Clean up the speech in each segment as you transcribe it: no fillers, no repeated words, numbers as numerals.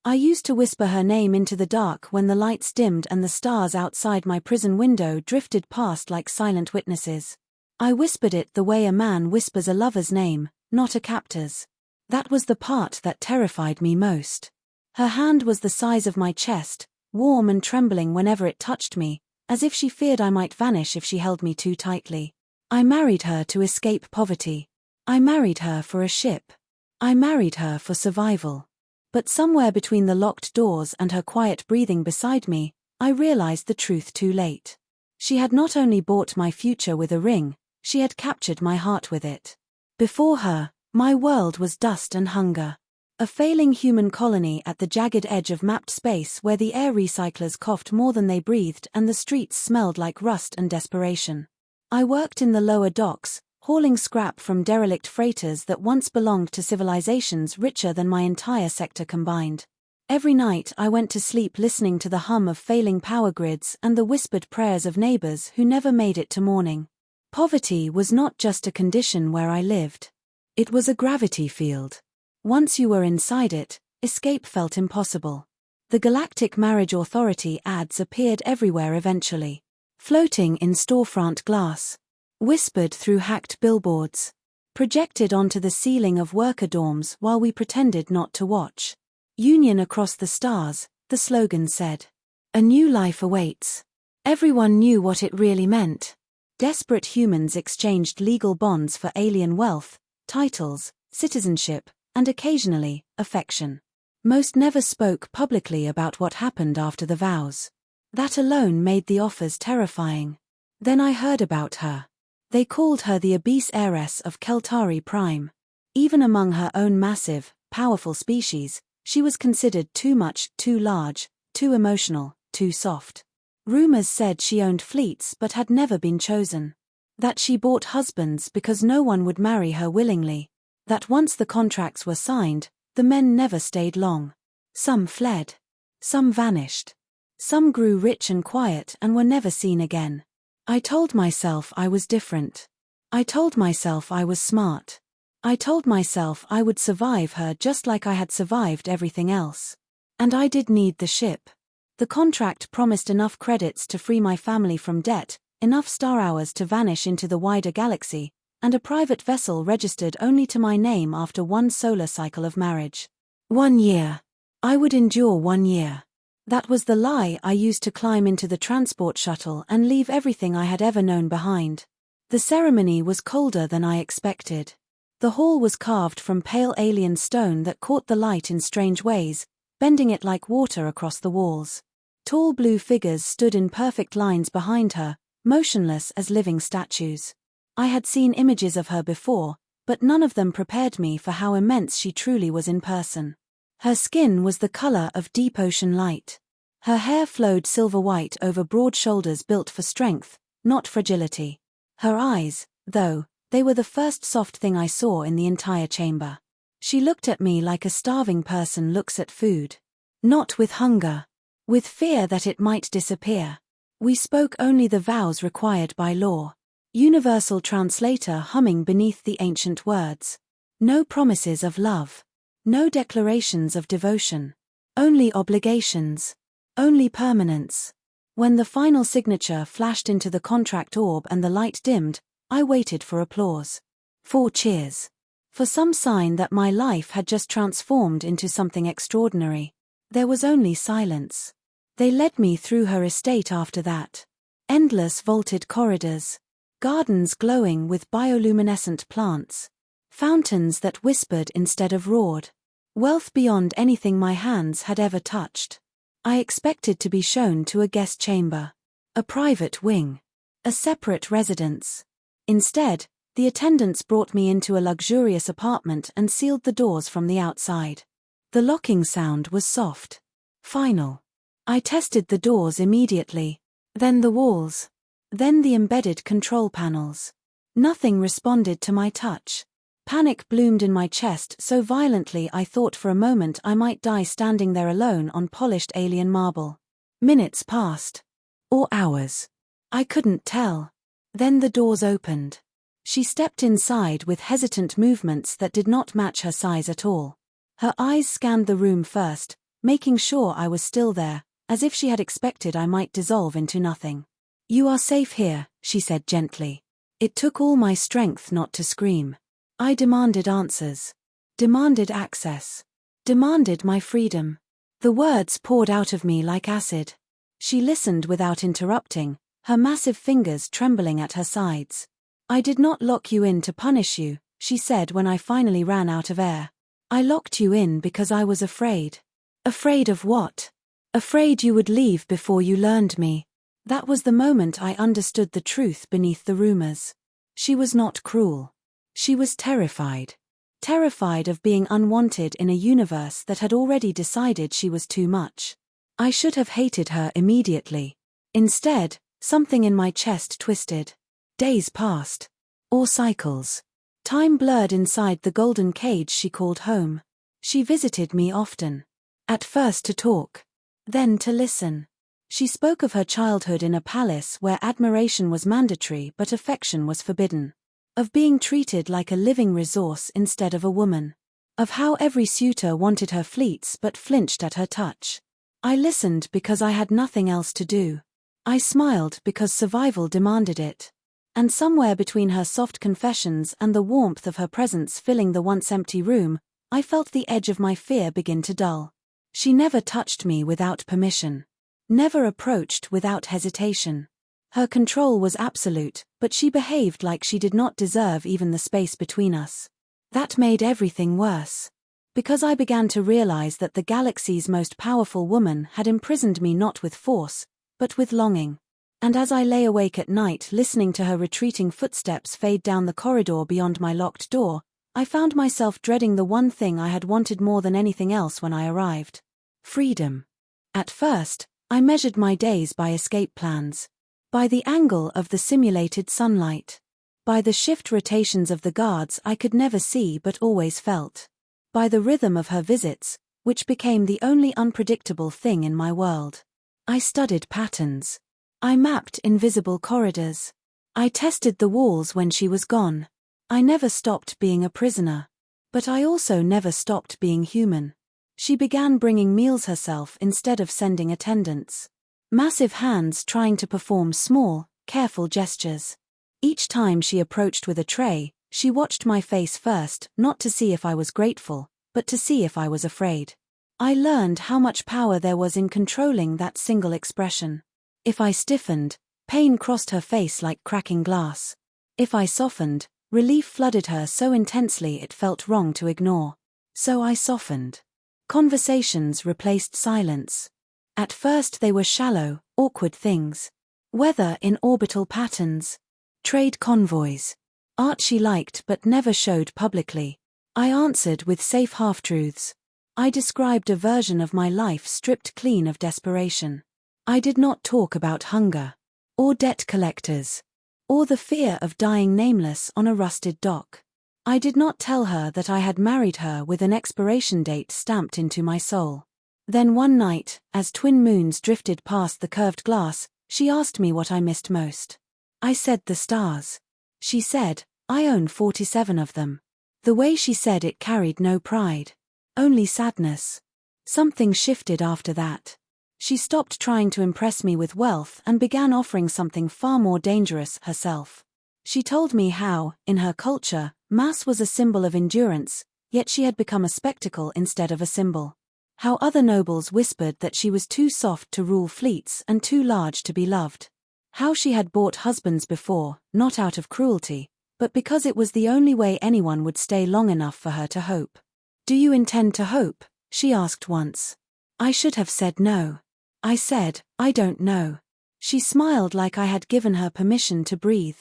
I used to whisper her name into the dark when the lights dimmed and the stars outside my prison window drifted past like silent witnesses. I whispered it the way a man whispers a lover's name, not a captor's. That was the part that terrified me most. Her hand was the size of my chest, warm and trembling whenever it touched me, as if she feared I might vanish if she held me too tightly. I married her to escape poverty. I married her for a ship. I married her for survival. But somewhere between the locked doors and her quiet breathing beside me, I realized the truth too late. She had not only bought my future with a ring, she had captured my heart with it. Before her, my world was dust and hunger. A failing human colony at the jagged edge of mapped space where the air recyclers coughed more than they breathed and the streets smelled like rust and desperation. I worked in the lower docks, hauling scrap from derelict freighters that once belonged to civilizations richer than my entire sector combined. Every night I went to sleep listening to the hum of failing power grids and the whispered prayers of neighbors who never made it to morning. Poverty was not just a condition where I lived. It was a gravity field. Once you were inside it, escape felt impossible. The Galactic Marriage Authority ads appeared everywhere eventually. Floating in storefront glass. Whispered through hacked billboards. Projected onto the ceiling of worker dorms while we pretended not to watch. Union across the stars, the slogan said. A new life awaits. Everyone knew what it really meant. Desperate humans exchanged legal bonds for alien wealth, titles, citizenship, and occasionally, affection. Most never spoke publicly about what happened after the vows. That alone made the offers terrifying. Then I heard about her. They called her the obese heiress of Keltari Prime. Even among her own massive, powerful species, she was considered too much, too large, too emotional, too soft. Rumors said she owned fleets but had never been chosen. That she bought husbands because no one would marry her willingly. That once the contracts were signed, the men never stayed long. Some fled. Some vanished. Some grew rich and quiet and were never seen again. I told myself I was different. I told myself I was smart. I told myself I would survive her just like I had survived everything else. And I did need the ship. The contract promised enough credits to free my family from debt, enough star hours to vanish into the wider galaxy, and a private vessel registered only to my name after one solar cycle of marriage. 1 year. I would endure 1 year. That was the lie I used to climb into the transport shuttle and leave everything I had ever known behind. The ceremony was colder than I expected. The hall was carved from pale alien stone that caught the light in strange ways, bending it like water across the walls. Tall blue figures stood in perfect lines behind her, motionless as living statues. I had seen images of her before, but none of them prepared me for how immense she truly was in person. Her skin was the color of deep ocean light. Her hair flowed silver white over broad shoulders built for strength, not fragility. Her eyes, though, they were the first soft thing I saw in the entire chamber. She looked at me like a starving person looks at food. Not with hunger. With fear that it might disappear. We spoke only the vows required by law. Universal translator humming beneath the ancient words. No promises of love. No declarations of devotion. Only obligations. Only permanence. When the final signature flashed into the contract orb and the light dimmed, I waited for applause. 4 cheers. For some sign that my life had just transformed into something extraordinary. There was only silence. They led me through her estate after that. Endless vaulted corridors. Gardens glowing with bioluminescent plants. Fountains that whispered instead of roared. Wealth beyond anything my hands had ever touched. I expected to be shown to a guest chamber. A private wing. A separate residence. Instead, the attendants brought me into a luxurious apartment and sealed the doors from the outside. The locking sound was soft. Final. I tested the doors immediately. Then the walls. Then the embedded control panels. Nothing responded to my touch. Panic bloomed in my chest so violently I thought for a moment I might die standing there alone on polished alien marble. Minutes passed. Or hours. I couldn't tell. Then the doors opened. She stepped inside with hesitant movements that did not match her size at all. Her eyes scanned the room first, making sure I was still there, as if she had expected I might dissolve into nothing. "You are safe here," she said gently. It took all my strength not to scream. I demanded answers. Demanded access. Demanded my freedom. The words poured out of me like acid. She listened without interrupting, her massive fingers trembling at her sides. "I did not lock you in to punish you," she said when I finally ran out of air. "I locked you in because I was afraid." "Afraid of what?" "Afraid you would leave before you learned me." That was the moment I understood the truth beneath the rumors. She was not cruel. She was terrified. Terrified of being unwanted in a universe that had already decided she was too much. I should have hated her immediately. Instead, something in my chest twisted. Days passed. Or cycles. Time blurred inside the golden cage she called home. She visited me often. At first to talk. Then to listen. She spoke of her childhood in a palace where admiration was mandatory but affection was forbidden. Of being treated like a living resource instead of a woman. Of how every suitor wanted her fleets but flinched at her touch. I listened because I had nothing else to do. I smiled because survival demanded it. And somewhere between her soft confessions and the warmth of her presence filling the once empty room, I felt the edge of my fear begin to dull. She never touched me without permission. Never approached without hesitation. Her control was absolute, but she behaved like she did not deserve even the space between us. That made everything worse. Because I began to realize that the galaxy's most powerful woman had imprisoned me not with force, but with longing. And as I lay awake at night listening to her retreating footsteps fade down the corridor beyond my locked door, I found myself dreading the one thing I had wanted more than anything else when I arrived. Freedom. At first, I measured my days by escape plans. By the angle of the simulated sunlight. By the shift rotations of the guards I could never see but always felt. By the rhythm of her visits, which became the only unpredictable thing in my world. I studied patterns. I mapped invisible corridors. I tested the walls when she was gone. I never stopped being a prisoner. But I also never stopped being human. She began bringing meals herself instead of sending attendants. Massive hands trying to perform small, careful gestures. Each time she approached with a tray, she watched my face first, not to see if I was grateful, but to see if I was afraid. I learned how much power there was in controlling that single expression. If I stiffened, pain crossed her face like cracking glass. If I softened, relief flooded her so intensely it felt wrong to ignore. So I softened. Conversations replaced silence. At first they were shallow, awkward things. Weather in orbital patterns. Trade convoys. Art she liked but never showed publicly. I answered with safe half-truths. I described a version of my life stripped clean of desperation. I did not talk about hunger. Or debt collectors. Or the fear of dying nameless on a rusted dock. I did not tell her that I had married her with an expiration date stamped into my soul. Then one night, as twin moons drifted past the curved glass, she asked me what I missed most. I said the stars. She said, I own 47 of them. The way she said it carried no pride. Only sadness. Something shifted after that. She stopped trying to impress me with wealth and began offering something far more dangerous, herself. She told me how, in her culture, mass was a symbol of endurance, yet she had become a spectacle instead of a symbol. How other nobles whispered that she was too soft to rule fleets and too large to be loved. How she had bought husbands before, not out of cruelty, but because it was the only way anyone would stay long enough for her to hope. Do you intend to hope? She asked once. I should have said no. I said, I don't know. She smiled like I had given her permission to breathe.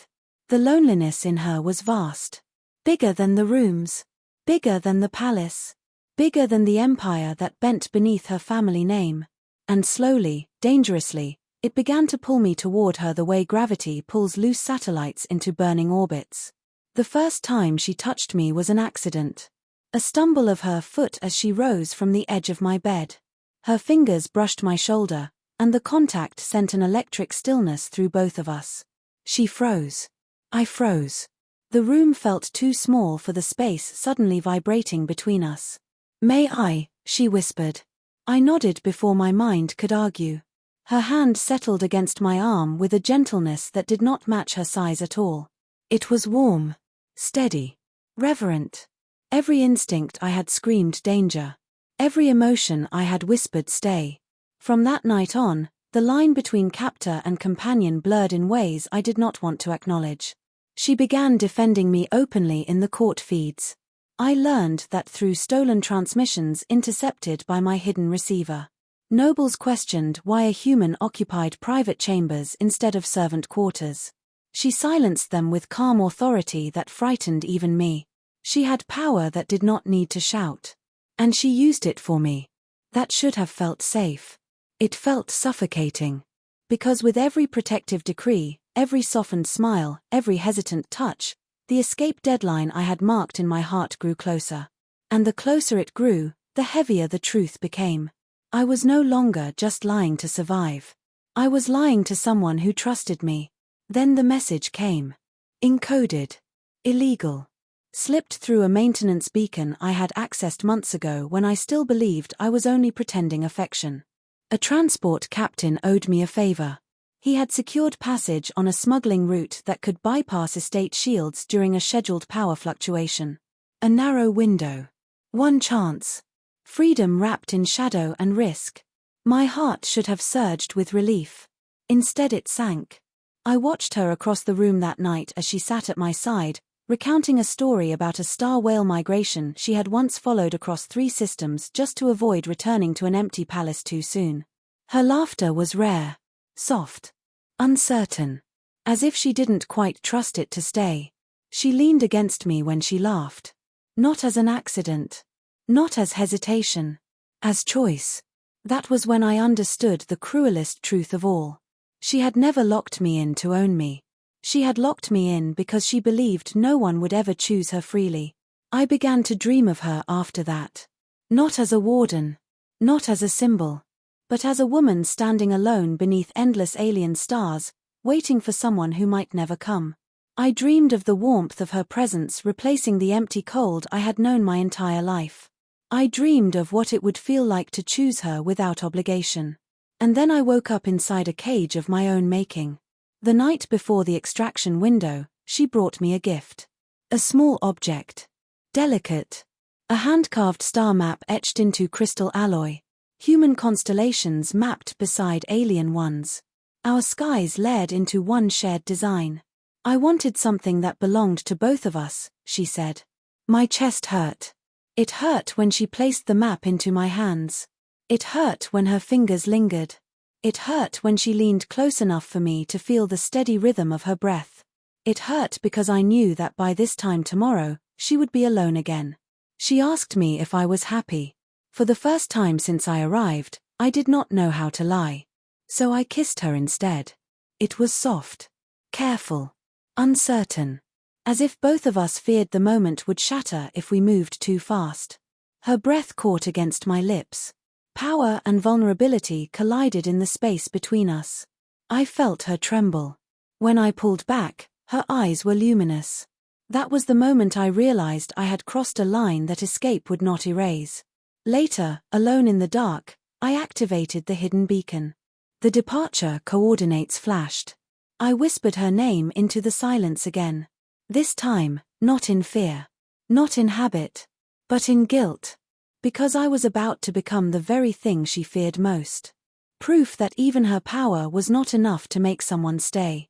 The loneliness in her was vast. Bigger than the rooms. Bigger than the palace. Bigger than the empire that bent beneath her family name. And slowly, dangerously, it began to pull me toward her the way gravity pulls loose satellites into burning orbits. The first time she touched me was an accident. A stumble of her foot as she rose from the edge of my bed. Her fingers brushed my shoulder, and the contact sent an electric stillness through both of us. She froze. I froze. The room felt too small for the space suddenly vibrating between us. May I? She whispered. I nodded before my mind could argue. Her hand settled against my arm with a gentleness that did not match her size at all. It was warm, steady, reverent. Every instinct I had screamed danger. Every emotion I had whispered stay. From that night on, the line between captor and companion blurred in ways I did not want to acknowledge. She began defending me openly in the court feeds. I learned that through stolen transmissions intercepted by my hidden receiver. Nobles questioned why a human occupied private chambers instead of servant quarters. She silenced them with calm authority that frightened even me. She had power that did not need to shout. And she used it for me. That should have felt safe. It felt suffocating. Because with every protective decree, every softened smile, every hesitant touch, the escape deadline I had marked in my heart grew closer. And the closer it grew, the heavier the truth became. I was no longer just lying to survive. I was lying to someone who trusted me. Then the message came. Encoded. Illegal. Slipped through a maintenance beacon I had accessed months ago when I still believed I was only pretending affection. A transport captain owed me a favor. He had secured passage on a smuggling route that could bypass estate shields during a scheduled power fluctuation. A narrow window. One chance. Freedom wrapped in shadow and risk. My heart should have surged with relief. Instead it sank. I watched her across the room that night as she sat at my side, recounting a story about a star whale migration she had once followed across 3 systems just to avoid returning to an empty palace too soon. Her laughter was rare, soft, uncertain, as if she didn't quite trust it to stay. She leaned against me when she laughed. Not as an accident. Not as hesitation. As choice. That was when I understood the cruelest truth of all. She had never locked me in to own me. She had locked me in because she believed no one would ever choose her freely. I began to dream of her after that. Not as a warden. Not as a symbol. But as a woman standing alone beneath endless alien stars, waiting for someone who might never come. I dreamed of the warmth of her presence replacing the empty cold I had known my entire life. I dreamed of what it would feel like to choose her without obligation. And then I woke up inside a cage of my own making. The night before the extraction window, she brought me a gift. A small object. Delicate. A hand-carved star map etched into crystal alloy. Human constellations mapped beside alien ones. Our skies layered into one shared design. I wanted something that belonged to both of us, she said. My chest hurt. It hurt when she placed the map into my hands. It hurt when her fingers lingered. It hurt when she leaned close enough for me to feel the steady rhythm of her breath. It hurt because I knew that by this time tomorrow, she would be alone again. She asked me if I was happy. For the first time since I arrived, I did not know how to lie. So I kissed her instead. It was soft. Careful. Uncertain. As if both of us feared the moment would shatter if we moved too fast. Her breath caught against my lips. Power and vulnerability collided in the space between us. I felt her tremble. When I pulled back, her eyes were luminous. That was the moment I realized I had crossed a line that escape would not erase. Later, alone in the dark, I activated the hidden beacon. The departure coordinates flashed. I whispered her name into the silence again. This time, not in fear. Not in habit. But in guilt. Because I was about to become the very thing she feared most. Proof that even her power was not enough to make someone stay.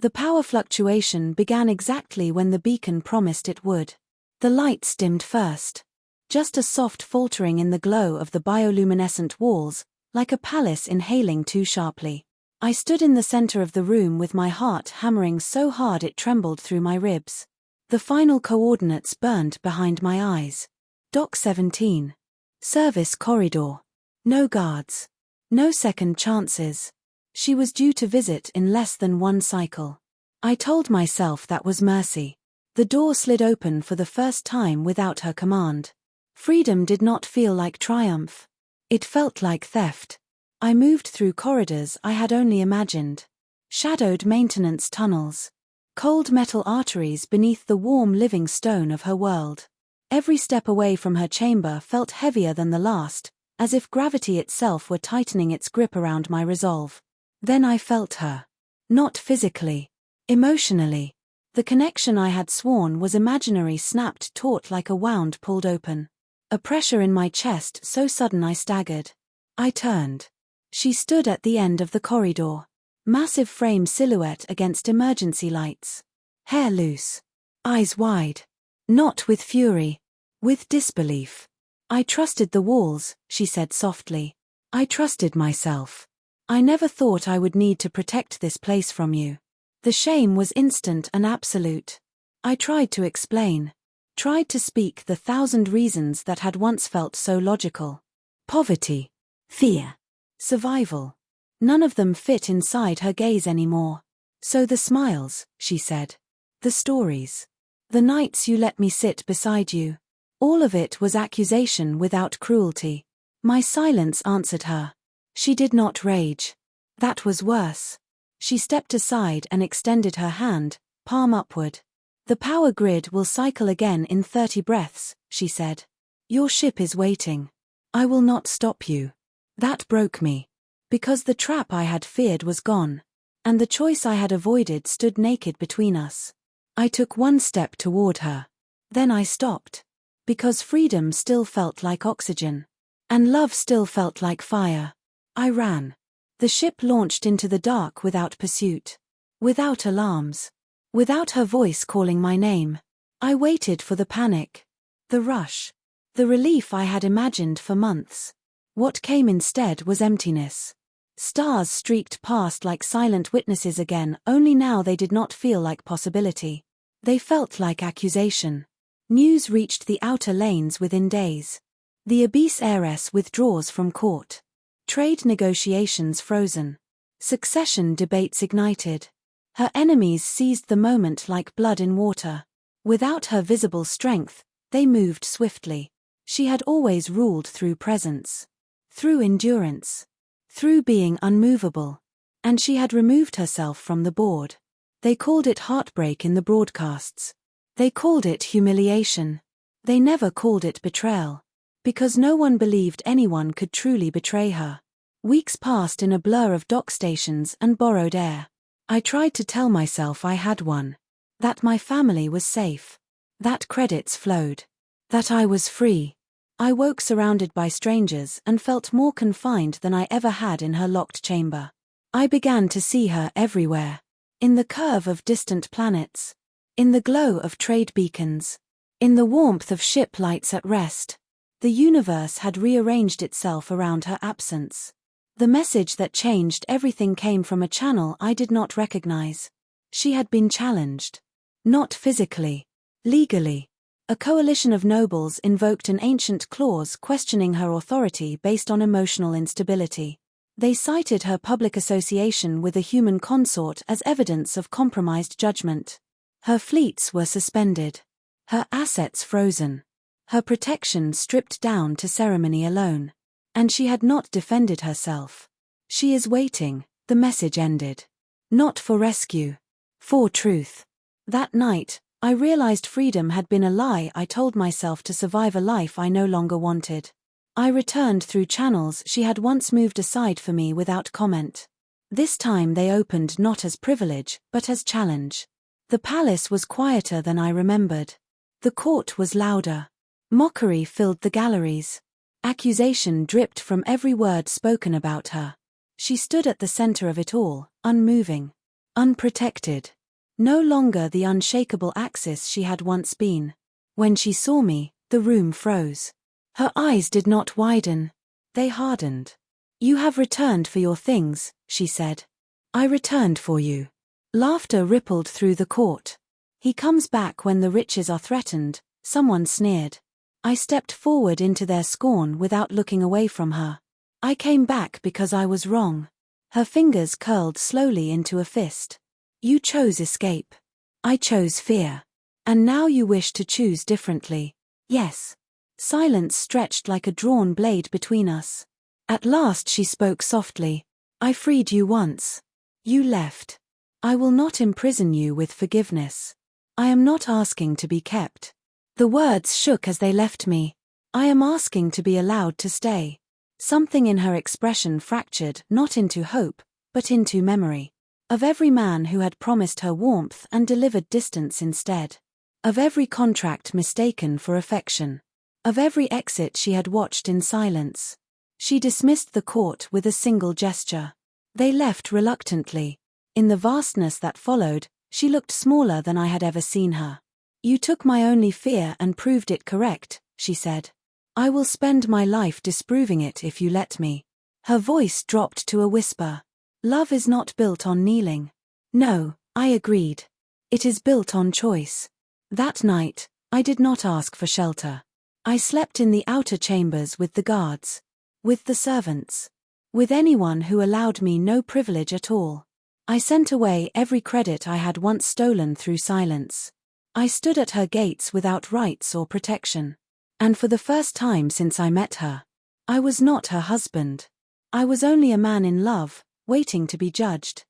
The power fluctuation began exactly when the beacon promised it would. The lights dimmed first. Just a soft faltering in the glow of the bioluminescent walls, like a palace inhaling too sharply. I stood in the center of the room with my heart hammering so hard it trembled through my ribs. The final coordinates burned behind my eyes. Dock 17. Service corridor. No guards. No second chances. She was due to visit in less than 1 cycle. I told myself that was mercy. The door slid open for the first time without her command. Freedom did not feel like triumph. It felt like theft. I moved through corridors I had only imagined. Shadowed maintenance tunnels. Cold metal arteries beneath the warm living stone of her world. Every step away from her chamber felt heavier than the last, as if gravity itself were tightening its grip around my resolve. Then I felt her. Not physically. Emotionally. The connection I had sworn was imaginary snapped taut like a wound pulled open. A pressure in my chest so sudden I staggered. I turned. She stood at the end of the corridor. Massive frame silhouette against emergency lights. Hair loose. Eyes wide. Not with fury. With disbelief. I trusted the walls, she said softly. I trusted myself. I never thought I would need to protect this place from you. The shame was instant and absolute. I tried to explain. Tried to speak the 1,000 reasons that had once felt so logical. Poverty. Fear. Survival. None of them fit inside her gaze anymore. So the smiles, she said. The stories. The nights you let me sit beside you. All of it was accusation without cruelty. My silence answered her. She did not rage. That was worse. She stepped aside and extended her hand, palm upward. The power grid will cycle again in 30 breaths, she said. Your ship is waiting. I will not stop you. That broke me. Because the trap I had feared was gone. And the choice I had avoided stood naked between us. I took one step toward her. Then I stopped. Because freedom still felt like oxygen. And love still felt like fire. I ran. The ship launched into the dark without pursuit. Without alarms. Without her voice calling my name. I waited for the panic. The rush. The relief I had imagined for months. What came instead was emptiness. Stars streaked past like silent witnesses again, only now they did not feel like possibility. They felt like accusation. News reached the outer lanes within days. The Abyss heiress withdraws from court. Trade negotiations frozen. Succession debates ignited. Her enemies seized the moment like blood in water. Without her visible strength, they moved swiftly. She had always ruled through presence. Through endurance. Through being unmovable. And she had removed herself from the board. They called it heartbreak in the broadcasts. They called it humiliation. They never called it betrayal. Because no one believed anyone could truly betray her. Weeks passed in a blur of dock stations and borrowed air. I tried to tell myself I had won. That my family was safe. That credits flowed. That I was free. I woke surrounded by strangers and felt more confined than I ever had in her locked chamber. I began to see her everywhere. In the curve of distant planets. In the glow of trade beacons. In the warmth of ship lights at rest. The universe had rearranged itself around her absence. The message that changed everything came from a channel I did not recognize. She had been challenged. Not physically. Legally. A coalition of nobles invoked an ancient clause questioning her authority based on emotional instability. They cited her public association with a human consort as evidence of compromised judgment. Her fleets were suspended. Her assets frozen. Her protection stripped down to ceremony alone. And she had not defended herself. She is waiting, the message ended. Not for rescue. For truth. That night, I realized freedom had been a lie I told myself to survive a life I no longer wanted. I returned through channels she had once moved aside for me without comment. This time they opened not as privilege, but as challenge. The palace was quieter than I remembered. The court was louder. Mockery filled the galleries. Accusation dripped from every word spoken about her. She stood at the center of it all, unmoving. Unprotected. No longer the unshakable axis she had once been. When she saw me, the room froze. Her eyes did not widen. They hardened. You have returned for your things, she said. I returned for you. Laughter rippled through the court. He comes back when the riches are threatened, someone sneered. I stepped forward into their scorn without looking away from her. I came back because I was wrong. Her fingers curled slowly into a fist. You chose escape. I chose fear. And now you wish to choose differently. Yes. Silence stretched like a drawn blade between us. At last she spoke softly. I freed you once. You left. I will not imprison you with forgiveness. I am not asking to be kept. The words shook as they left me. I am asking to be allowed to stay. Something in her expression fractured not into hope, but into memory. Of every man who had promised her warmth and delivered distance instead. Of every contract mistaken for affection. Of every exit she had watched in silence. She dismissed the court with a single gesture. They left reluctantly. In the vastness that followed, she looked smaller than I had ever seen her. "You took my only fear and proved it correct," she said. "I will spend my life disproving it if you let me." Her voice dropped to a whisper. "Love is not built on kneeling." "No," I agreed. "It is built on choice." That night, I did not ask for shelter. I slept in the outer chambers with the guards. With the servants. With anyone who allowed me no privilege at all. I sent away every credit I had once stolen through silence. I stood at her gates without rights or protection. And for the first time since I met her, I was not her husband. I was only a man in love, waiting to be judged.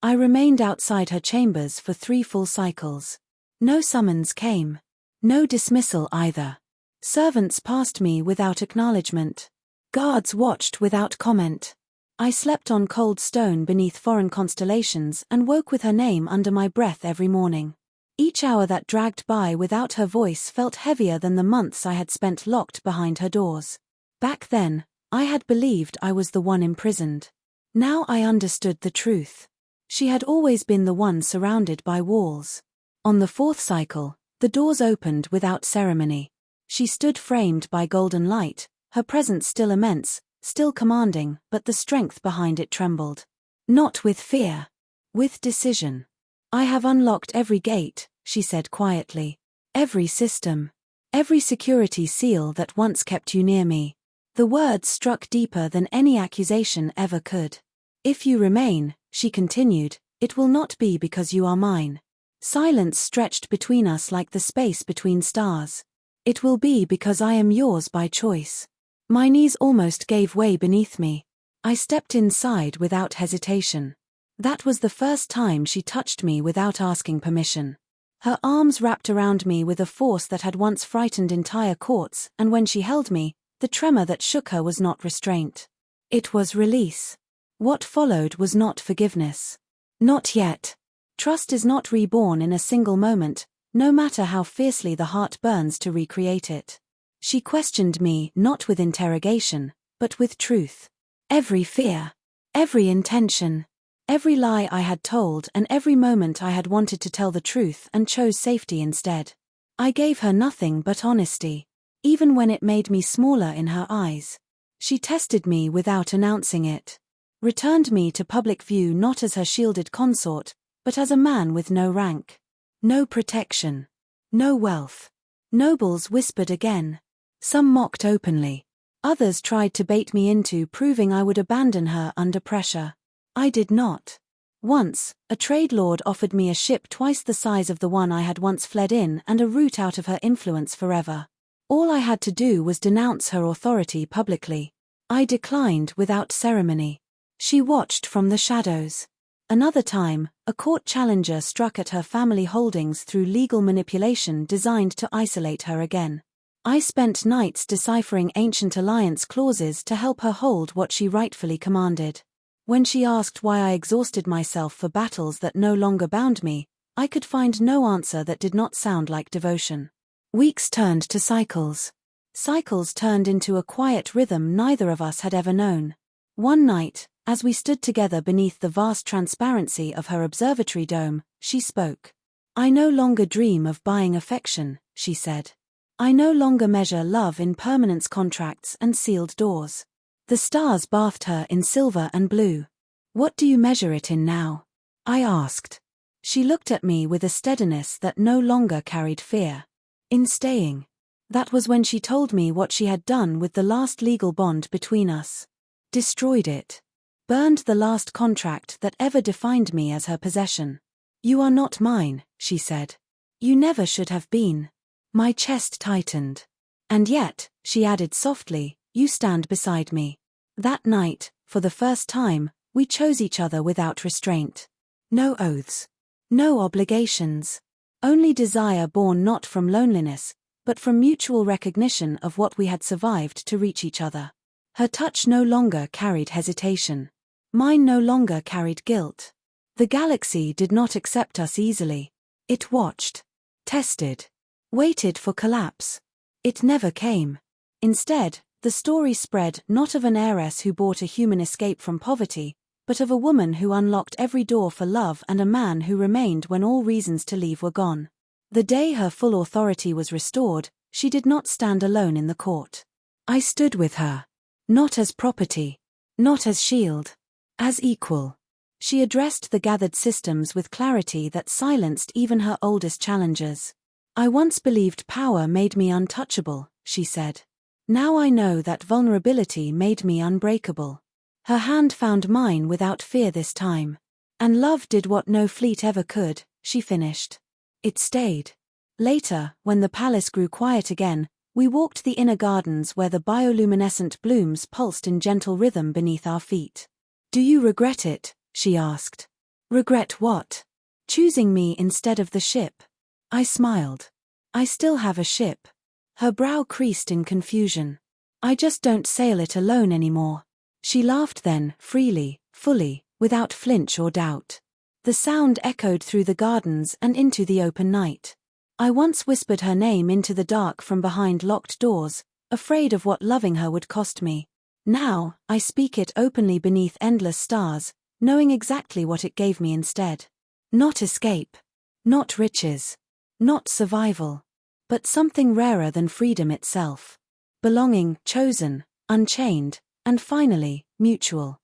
I remained outside her chambers for 3 full cycles. No summons came. No dismissal either. Servants passed me without acknowledgement. Guards watched without comment. I slept on cold stone beneath foreign constellations and woke with her name under my breath every morning. Each hour that dragged by without her voice felt heavier than the months I had spent locked behind her doors. Back then, I had believed I was the one imprisoned. Now I understood the truth. She had always been the one surrounded by walls. On the 4th cycle, the doors opened without ceremony. She stood framed by golden light, her presence still immense, still commanding, but the strength behind it trembled. Not with fear. With decision. "I have unlocked every gate," she said quietly. "Every system. Every security seal that once kept you near me." The words struck deeper than any accusation ever could. "If you remain," she continued, "it will not be because you are mine." Silence stretched between us like the space between stars. "It will be because I am yours by choice." My knees almost gave way beneath me. I stepped inside without hesitation. That was the first time she touched me without asking permission. Her arms wrapped around me with a force that had once frightened entire courts, and when she held me, the tremor that shook her was not restraint. It was release. What followed was not forgiveness. Not yet. Trust is not reborn in a single moment, no matter how fiercely the heart burns to recreate it. She questioned me not with interrogation, but with truth. Every fear. Every intention. Every lie I had told and every moment I had wanted to tell the truth and chose safety instead. I gave her nothing but honesty, even when it made me smaller in her eyes. She tested me without announcing it. Returned me to public view not as her shielded consort, but as a man with no rank. No protection. No wealth. Nobles whispered again. Some mocked openly. Others tried to bait me into proving I would abandon her under pressure. I did not. Once, a trade lord offered me a ship twice the size of the one I had once fled in and a route out of her influence forever. All I had to do was denounce her authority publicly. I declined without ceremony. She watched from the shadows. Another time, a court challenger struck at her family holdings through legal manipulation designed to isolate her again. I spent nights deciphering ancient alliance clauses to help her hold what she rightfully commanded. When she asked why I exhausted myself for battles that no longer bound me, I could find no answer that did not sound like devotion. Weeks turned to cycles. Cycles turned into a quiet rhythm neither of us had ever known. One night, as we stood together beneath the vast transparency of her observatory dome, she spoke. "I no longer dream of buying affection," she said. "I no longer measure love in permanence contracts and sealed doors." The stars bathed her in silver and blue. "What do you measure it in now?" I asked. She looked at me with a steadiness that no longer carried fear. "In staying." That was when she told me what she had done with the last legal bond between us. Destroyed it. Burned the last contract that ever defined me as her possession. "You are not mine," she said. "You never should have been." My chest tightened. "And yet," she added softly, "you stand beside me." That night, for the first time, we chose each other without restraint. No oaths. No obligations. Only desire born not from loneliness, but from mutual recognition of what we had survived to reach each other. Her touch no longer carried hesitation. Mine no longer carried guilt. The galaxy did not accept us easily. It watched, tested, waited for collapse. It never came. Instead, the story spread not of an heiress who bought a human escape from poverty, but of a woman who unlocked every door for love and a man who remained when all reasons to leave were gone. The day her full authority was restored, she did not stand alone in the court. I stood with her. Not as property. Not as shield. As equal. She addressed the gathered systems with clarity that silenced even her oldest challengers. I once believed power made me untouchable, she said. Now I know that vulnerability made me unbreakable. Her hand found mine without fear this time. And love did what no fleet ever could, she finished. It stayed. Later, when the palace grew quiet again, we walked the inner gardens where the bioluminescent blooms pulsed in gentle rhythm beneath our feet. Do you regret it? She asked. Regret what? Choosing me instead of the ship. I smiled. I still have a ship. Her brow creased in confusion. I just don't sail it alone anymore. She laughed then, freely, fully, without flinch or doubt. The sound echoed through the gardens and into the open night. I once whispered her name into the dark from behind locked doors, afraid of what loving her would cost me. Now, I speak it openly beneath endless stars, knowing exactly what it gave me instead. Not escape. Not riches. Not survival. But something rarer than freedom itself. Belonging, chosen, unchained, and finally, mutual.